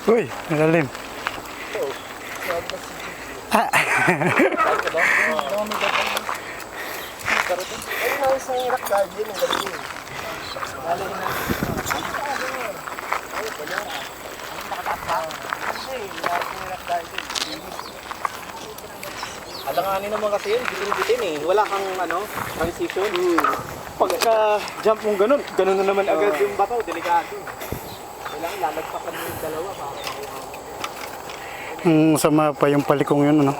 Uy, malalim. Ah. Alanganin naman kasi yun, bitin-bitin eh. Wala kang transition. Pagka-jump mong ganun na naman agad yung bato, delikado. Kailangan lalagpakan mo yung dalawa para Sama pa yung palikong yun, ano?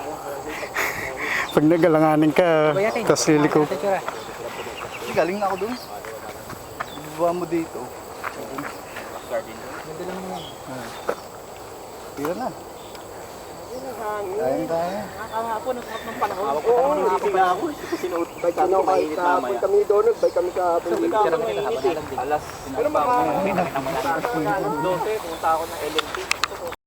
Pag nagalanganin ka, tapos liliko. Galing na ako dun. Buwa mo dito. Tira na. Ayun tayo. nakakahapon, ang sarap ng panahon. Oo, nakakapag ako. Sinuot ba Kami doon, nagbay kami kahapon. Alas. Pero baka 12, pumunta ako ng LMT.